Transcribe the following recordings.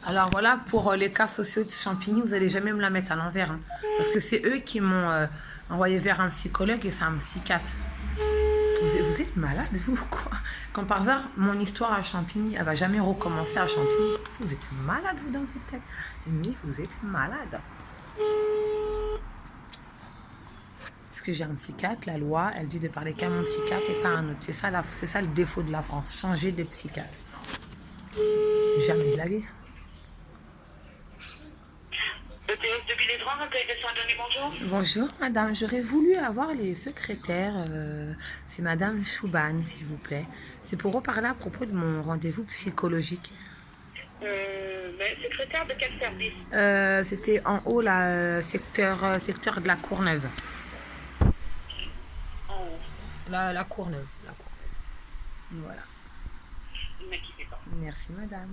Alors voilà, pour les cas sociaux de Champigny, vous n'allez jamais me la mettre à l'envers. Hein, parce que c'est eux qui m'ont envoyé vers un psychologue et c'est un psychiatre. Vous êtes malade, vous, quoi? Comme par hasard, mon histoire à Champigny, elle va jamais recommencer à Champigny. Vous êtes malade, vous, dans votre tête. Mais vous êtes malade. Parce que j'ai un psychiatre, la loi, elle dit de parler qu'à mon psychiatre et pas à un autre. C'est ça le défaut de la France, changer de psychiatre. Jamais de la vie. Le TS de Villedran, accueil de Saint-Denis, bonjour. Bonjour madame, j'aurais voulu avoir les secrétaires, c'est madame Chouban s'il vous plaît. C'est pour reparler à propos de mon rendez-vous psychologique. Secrétaire de quel service? C'était en haut là, secteur de la Courneuve. En haut. La Courneuve, la Courneuve. Voilà. Ne quittez pas. Merci madame.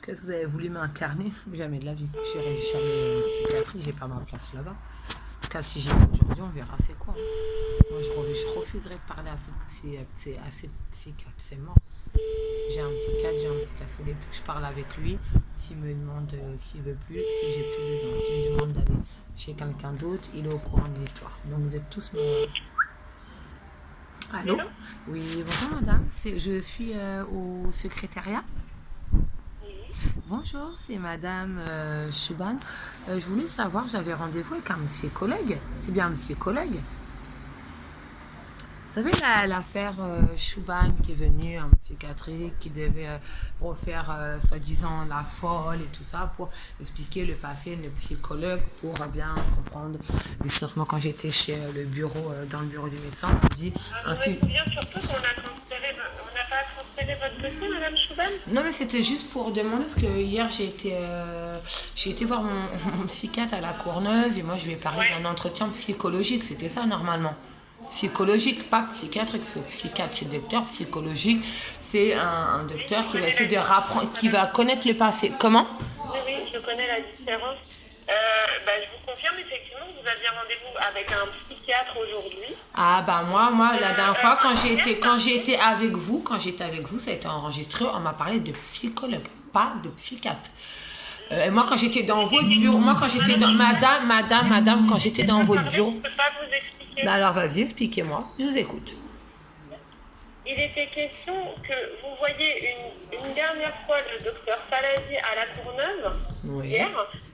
Qu'est-ce que vous avez voulu m'interner? Jamais de la vie. J'irai jamais en psychiatrie, j'ai pas ma place là-bas. En tout cas, si j'y vais aujourd'hui, on verra c'est quoi. Moi, je refuserais de parler à ces psychiatres, c'est mort. J'ai un psychiatre, il ne voulait plus que je parle avec lui. S'il me demande s'il veut plus, si j'ai plus besoin. S'il me demande d'aller chez quelqu'un d'autre, il est au courant de l'histoire. Donc vous êtes tous mes... Allô? Oui, bonjour madame. Je suis au secrétariat. Bonjour, c'est madame Chouban. Je voulais savoir, j'avais rendez-vous avec un psychologue. C'est bien un psychologue? Vous savez l'affaire Chouban qui est venue en psychiatrie, qui devait refaire soi-disant la folle et tout ça pour expliquer le passé, le psychologue pour bien comprendre l'histoire. Moi, quand j'étais chez le bureau, dans le bureau du médecin, on me dit... Je me souviens surtout qu'on a transféré, on n'a pas transféré votre dossier, madame Chouban? Non, mais c'était juste pour demander, parce que hier, j'ai été voir mon psychiatre à la Courneuve et moi, je lui ai parlé d'un entretien psychologique. C'était ça, normalement. Psychologique, pas psychiatrique, parce que psychiatre, c'est docteur. Psychologique, c'est un docteur qui va essayer de rapprendre, qui va connaître le passé. Comment? Oui, oui, je connais la différence. Je vous confirme effectivement que vous aviez rendez-vous avec un psychiatre aujourd'hui. Ah bah moi la dernière fois quand j'étais avec vous, ça a été enregistré, on m'a parlé de psychologue, pas de psychiatre. Et moi quand j'étais dans votre bureau, moi quand j'étais dans madame, quand j'étais dans votre bureau. Je ne peux pas vous expliquer. Bah alors vas-y, expliquez-moi, je vous écoute. Il était question que vous voyez une dernière fois le docteur Falazi à la Courneuve hier,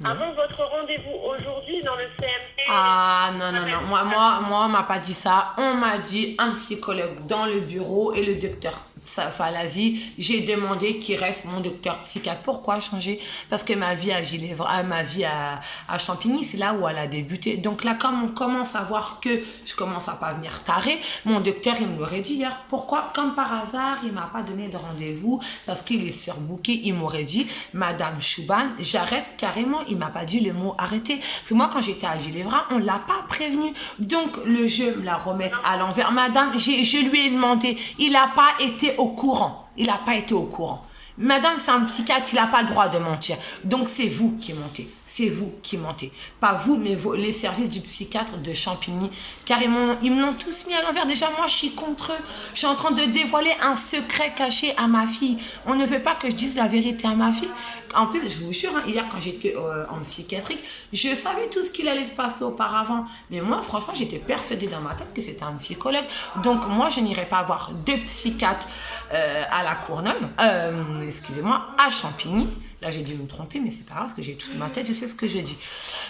avant votre rendez-vous aujourd'hui dans le CMP. Ah non, moi on m'a pas dit ça. On m'a dit un psychologue dans le bureau et le docteur Falazi. J'ai demandé qu'il reste mon docteur psychiatre. Pourquoi changer? Parce que ma vie à Champigny, c'est là où elle a débuté. Donc là, comme on commence à voir que je commence à pas venir taré, mon docteur, il me l'aurait dit hier. Pourquoi? Comme par hasard, il m'a pas donné de rendez-vous parce qu'il est surbooké. Il m'aurait dit, Madame Chouban, j'arrête carrément. Il m'a pas dit le mot arrêter. Parce que moi, quand j'étais à Villedran, on l'a pas prévenu. Donc, le jeu me la remettre à l'envers. Madame, je lui ai demandé. Il n'a pas été au courant. Il n'a pas été au courant. Madame, c'est un psychiatre, il n'a pas le droit de mentir. Donc, c'est vous qui mentez. C'est vous qui mentez. Pas vous, mais les services du psychiatre de Champigny. Carrément, ils me l'ont tous mis à l'envers. Déjà, moi, je suis contre eux. Je suis en train de dévoiler un secret caché à ma fille. On ne veut pas que je dise la vérité à ma fille. En plus, je vous jure, hier, quand j'étais en psychiatrique, je savais tout ce qu'il allait se passer auparavant. Mais moi, franchement, j'étais persuadée dans ma tête que c'était un psychologue. Donc, moi, je n'irai pas voir de psychiatre à la Courneuve, excusez-moi, à Champigny. Là, j'ai dû me tromper, mais c'est pas grave, parce que j'ai toute ma tête, je sais ce que je dis.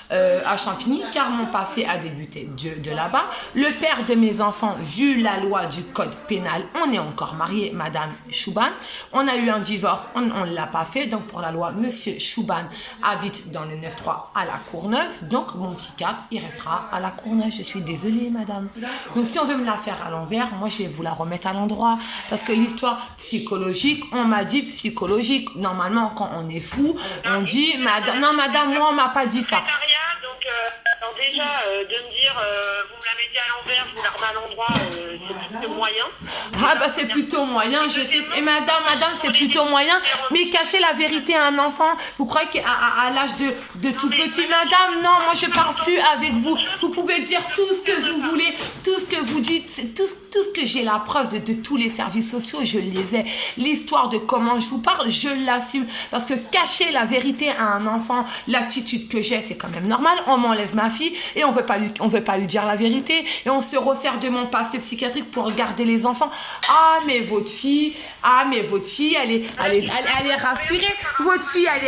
À Champigny, car mon passé a débuté de là-bas. Le père de mes enfants, vu la loi du code pénal, on est encore mariés, Madame Chouban. On a eu un divorce, on ne l'a pas fait. Donc, pour la loi, Monsieur Chouban habite dans le 9-3 à la Courneuve. Donc, mon psychiatre, il restera à la Courneuve. Je suis désolée, madame. Donc, si on veut me la faire à l'envers, moi, je vais vous la remettre à l'endroit. Parce que l'histoire psychologique, on m'a dit psychologique. Normalement, quand on est fou, on dit, madame, non, madame, moi, on m'a pas dit ça. Alors déjà, de me dire, vous me la mettez à l'envers, je vous la remets à l'endroit, c'est plutôt moyen. Ah bah c'est plutôt moyen, je sais. Et madame, c'est plutôt moyen. Mais cacher la vérité à un enfant, vous croyez qu'à l'âge de tout petit, madame, non, moi je parle plus avec vous. Vous pouvez dire tout ce que vous voulez, tout ce que vous dites, tout ce que j'ai la preuve de tous les services sociaux, je les ai. L'histoire de comment je vous parle, je l'assume. Parce que cacher la vérité à un enfant, l'attitude que j'ai, c'est quand même normal. On m'enlève ma fille et on veut pas lui dire la vérité et on se resserre de mon passé psychiatrique pour regarder les enfants. Ah mais votre fille, elle est rassurée. Votre fille elle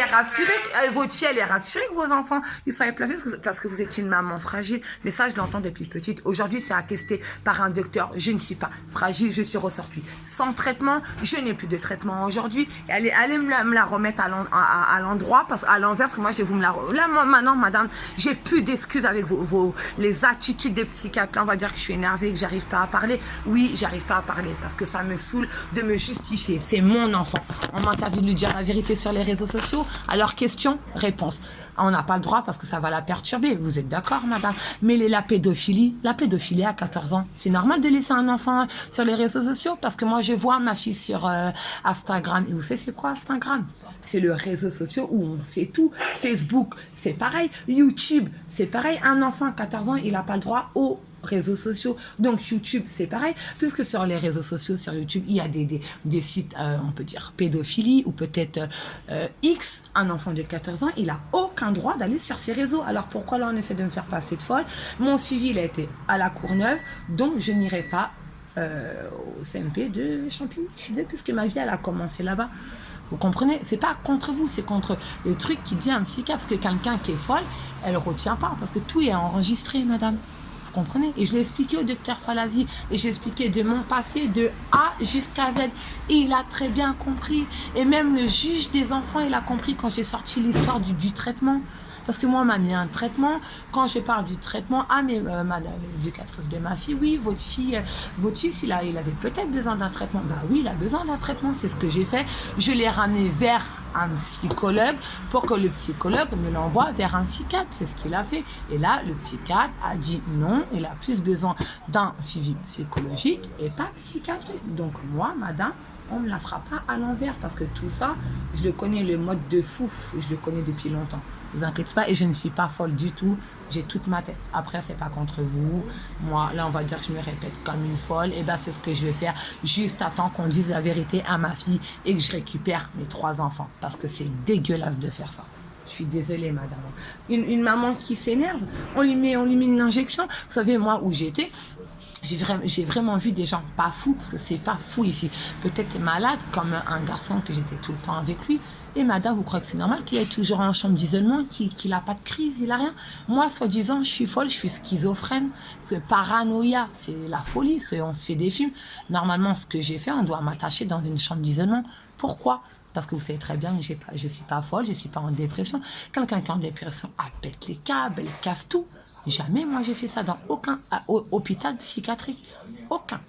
est rassurée que vos enfants ils soient placés parce que vous êtes une maman fragile. Mais ça je l'entends depuis petite. Aujourd'hui c'est attesté par un docteur. Je ne suis pas fragile, je suis ressortie sans traitement. Je n'ai plus de traitement aujourd'hui. Allez me la remettre à l'endroit à l'envers parce que moi je vais vous me la là maintenant madame, j'ai plus d'excuses avec les attitudes des psychiatres. Là, on va dire que je suis énervée, que j'arrive pas à parler. Oui, j'arrive pas à parler parce que ça me saoule de me justifier. C'est mon enfant. On m'interdit de lui dire la vérité sur les réseaux sociaux. Alors, question, réponse. On n'a pas le droit parce que ça va la perturber. Vous êtes d'accord, madame? Mais la pédophilie à 14 ans, c'est normal de laisser un enfant sur les réseaux sociaux parce que moi, je vois ma fille sur Instagram. Et vous savez, c'est quoi Instagram? C'est le réseau social où on sait tout. Facebook, c'est pareil. YouTube, c'est pareil. Un enfant à 14 ans, il n'a pas le droit aux réseaux sociaux. Donc YouTube, c'est pareil, puisque sur les réseaux sociaux, sur YouTube, il y a des sites, on peut dire pédophilie ou peut-être X. Un enfant de 14 ans, il n'a aucun droit d'aller sur ces réseaux. Alors pourquoi là on essaie de me faire passer de folle? Mon suivi, il a été à la Courneuve, donc je n'irai pas au CMP de Champigny, puisque ma vie, elle a commencé là-bas. Vous comprenez? C'est pas contre vous, c'est contre le truc qui dit un psychiatre. Parce que quelqu'un qui est folle, elle retient pas, parce que tout est enregistré, madame. Vous comprenez? Et je l'ai expliqué au docteur Falazi, et j'ai expliqué de mon passé de A jusqu'à Z. Et il a très bien compris. Et même le juge des enfants, il a compris quand j'ai sorti l'histoire du traitement. Parce que moi, on m'a mis un traitement. Quand je parle du traitement, mais madame l'éducatrice de ma fille, oui, votre fille, il avait peut-être besoin d'un traitement. Bah oui, il a besoin d'un traitement, c'est ce que j'ai fait. Je l'ai ramené vers un psychologue pour que le psychologue me l'envoie vers un psychiatre. C'est ce qu'il a fait. Et là, le psychiatre a dit non, il a plus besoin d'un suivi psychologique et pas psychiatrique. Donc moi, madame, on ne me la fera pas à l'envers parce que tout ça, je le connais, le mode de fou, je le connais depuis longtemps. Ne vous inquiétez pas, et je ne suis pas folle du tout. J'ai toute ma tête. Après, c'est pas contre vous. Moi, là, on va dire que je me répète comme une folle. Et ben, c'est ce que je vais faire. Juste à temps qu'on dise la vérité à ma fille et que je récupère mes 3 enfants. Parce que c'est dégueulasse de faire ça. Je suis désolée, madame. Une maman qui s'énerve, on lui met une injection. Vous savez, moi, où j'étais, j'ai vraiment vu des gens pas fous, parce que c'est pas fou ici. Peut-être malade, comme un garçon que j'étais tout le temps avec lui. Et madame, vous croyez que c'est normal qu'il est toujours en chambre d'isolement, qu'il n'a pas de crise, il n'a rien? Moi, soi-disant, je suis folle, je suis schizophrène. Parce que paranoïa, c'est la folie, on se fait des films. Normalement, ce que j'ai fait, on doit m'attacher dans une chambre d'isolement. Pourquoi? Parce que vous savez très bien que je ne suis pas folle, je ne suis pas en dépression. Quelqu'un qui est en dépression, elle pète les câbles, elle casse tout. Jamais, moi, j'ai fait ça dans aucun hôpital psychiatrique. Aucun.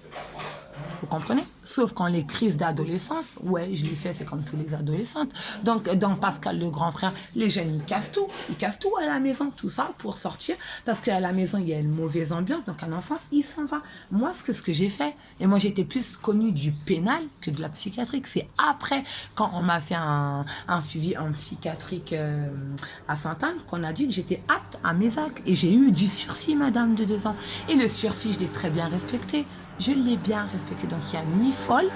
Vous comprenez? Sauf quand les crises d'adolescence, ouais, je l'ai fait, c'est comme tous les adolescentes. Donc, dans Pascal, le grand frère, les jeunes, ils cassent tout. Ils cassent tout à la maison, tout ça, pour sortir. Parce qu'à la maison, il y a une mauvaise ambiance. Donc, un enfant, il s'en va. Moi, c'est ce que j'ai fait. Et moi, j'étais plus connue du pénal que de la psychiatrique. C'est après, quand on m'a fait un suivi en psychiatrique à Sainte-Anne, qu'on a dit que j'étais apte à mes actes. Et j'ai eu du sursis, madame, de 2 ans. Et le sursis, je l'ai très bien respecté. Je l'ai bien respecté. Donc, il n'y a ni folle,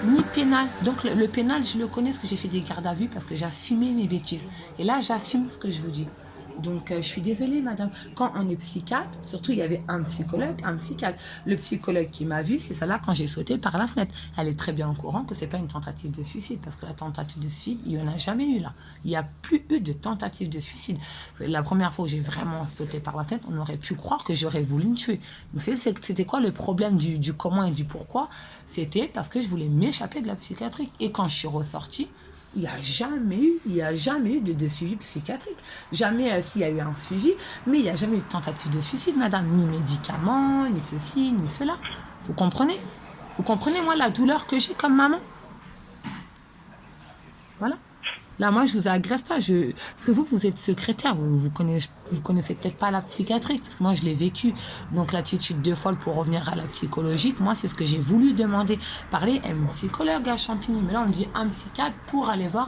ni pénal. Donc, le pénal, je le connais parce que j'ai fait des gardes à vue parce que j'assumais mes bêtises. Et là, j'assume ce que je vous dis. Donc, je suis désolée, madame. Quand on est psychiatre, surtout, il y avait un psychologue, un psychiatre. Le psychologue qui m'a vu, c'est celle-là quand j'ai sauté par la fenêtre. Elle est très bien au courant que ce n'est pas une tentative de suicide, parce que la tentative de suicide, il n'y en a jamais eu là. Il n'y a plus eu de tentative de suicide. La première fois où j'ai vraiment sauté par la fenêtre, on aurait pu croire que j'aurais voulu me tuer. Donc, c'était quoi le problème du comment et du pourquoi? C'était parce que je voulais m'échapper de la psychiatrie. Et quand je suis ressortie, il n'y a jamais eu de suivi psychiatrique. Jamais s'il y a eu un suivi, mais il n'y a jamais eu de tentative de suicide, madame. Ni médicaments, ni ceci, ni cela. Vous comprenez? Vous comprenez, moi, la douleur que j'ai comme maman? Voilà. Là, moi, je vous agresse pas. Parce que vous êtes secrétaire. Vous connaissez peut-être pas la psychiatrie. Parce que moi, je l'ai vécu. Donc, l'attitude 2 fois pour revenir à la psychologique. Moi, c'est ce que j'ai voulu demander. Parler à un psychologue à Champigny. Mais là, on me dit un psychiatre pour aller voir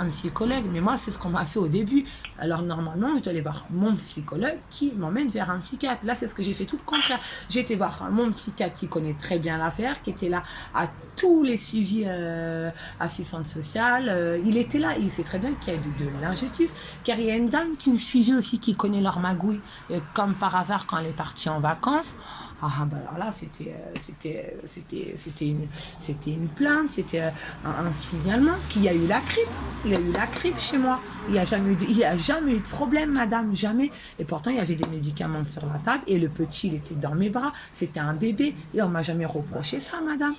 un psychologue. Mais moi, c'est ce qu'on m'a fait au début. Alors, normalement, je dois aller voir mon psychologue qui m'emmène vers un psychiatre. Là, c'est ce que j'ai fait tout le contraire. J'ai été voir mon psychiatre qui connaît très bien l'affaire, qui était là à tous les suivis assistante sociale. Il était là. Il sait très bien qu'il y a de l'injustice, car il y a une dame qui me suivait aussi, qui connaît leur magouille. Et comme par hasard, quand elle est partie en vacances, alors là, c'était une plainte, c'était un signalement qu'il y a eu la grippe. Il y a eu la grippe chez moi. Il n'y a jamais eu de problème, madame, jamais. Et pourtant, il y avait des médicaments sur la table et le petit, il était dans mes bras. C'était un bébé et on m'a jamais reproché ça, madame.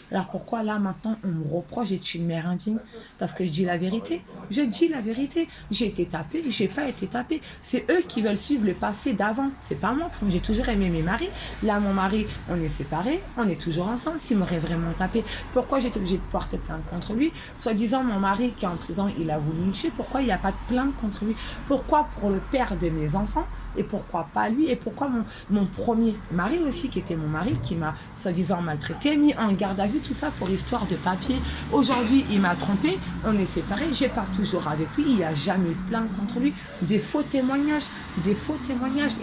Alors pourquoi là maintenant on me reproche d'être une mère indigne? Parce que je dis la vérité. Je dis la vérité. J'ai été tapée, j'ai pas été tapée. C'est eux qui veulent suivre le passé d'avant. C'est pas moi, parce que j'ai toujours aimé mes maris. Là mon mari, on est séparés, on est toujours ensemble. S'il m'aurait vraiment tapé, pourquoi j'étais obligée de porter plainte contre lui? Soi-disant mon mari qui est en prison, il a voulu me tuer. Pourquoi il n'y a pas de plainte contre lui? Pourquoi pour le père de mes enfants? Et pourquoi pas lui? Et pourquoi mon premier mari aussi, qui était mon mari, qui m'a soi-disant maltraité, mis en garde à vue, tout ça pour histoire de papier. Aujourd'hui, il m'a trompé, on est séparés, je pars toujours avec lui, il n'y a jamais de plainte contre lui. Des faux témoignages.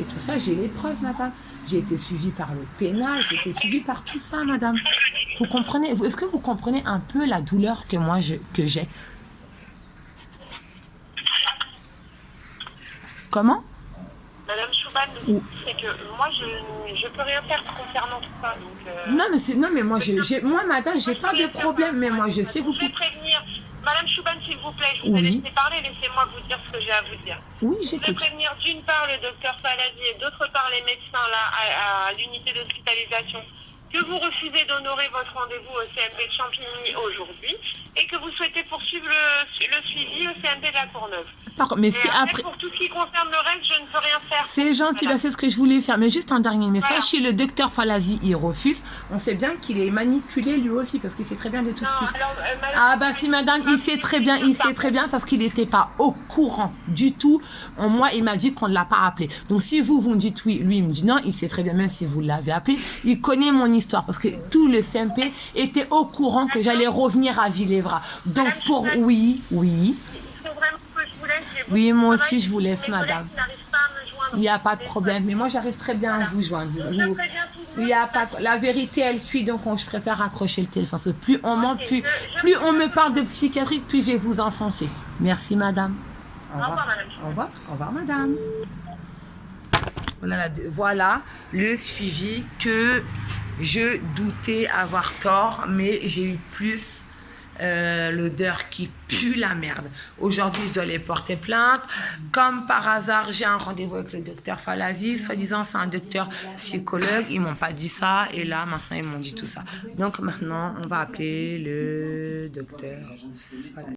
Et tout ça, j'ai les preuves, madame. J'ai été suivie par le pénal, j'ai été suivie par tout ça, madame. Vous comprenez? Est-ce que vous comprenez un peu la douleur que moi, que j'ai? Comment? Madame Chouban, c'est que moi, je peux rien faire concernant tout ça. Donc, Non, mais moi, madame, j'ai pas de problème. Mais moi, je sais vous... Je vais prévenir. Madame Chouban, s'il vous plaît, je vous ai laissé parler. Laissez-moi vous dire ce que j'ai à vous dire. Oui, j'écoute. Je vais prévenir d'une part le docteur Falazi et d'autre part les médecins là, à l'unité d'hospitalisation que vous refusez d'honorer votre rendez-vous au CMP de Champigny aujourd'hui et que vous souhaitez poursuivre le suivi au CMP de la Courneuve. Mais si après, pour tout ce qui concerne le reste, je ne peux rien faire. C'est gentil, c'est ce que je voulais faire. Mais juste un dernier message, si le docteur Falazi, il refuse, on sait bien qu'il est manipulé lui aussi, parce qu'il sait très bien de tout ce qui se passe. Si madame, il sait très bien parce qu'il n'était pas au courant du tout. Moi, il m'a dit qu'on ne l'a pas appelé. Donc si vous me dites oui, lui il me dit non, il sait très bien, même si vous l'avez appelé, il connaît mon histoire, parce que tout le CMP était au courant que j'allais revenir à Villévra. Donc pour oui. Oui, moi aussi, je vous laisse, madame. Il n'y a pas de problème. Mais moi, j'arrive très bien à vous joindre. Il y a pas... La vérité, elle suit, donc je préfère accrocher le téléphone. Parce que plus on ment, plus on me parle de psychiatrie, plus je vais vous enfoncer. Merci, madame. Au revoir. Au revoir, madame. Voilà le suivi que je doutais avoir tort, mais j'ai eu plus... l'odeur qui pue la merde. Aujourd'hui, je dois aller porter plainte. Comme par hasard, j'ai un rendez-vous avec le docteur Falazi. Soi-disant, c'est un docteur psychologue. Ils m'ont pas dit ça. Et là, maintenant, ils m'ont dit tout ça. Donc, maintenant, on va appeler le docteur Falazi.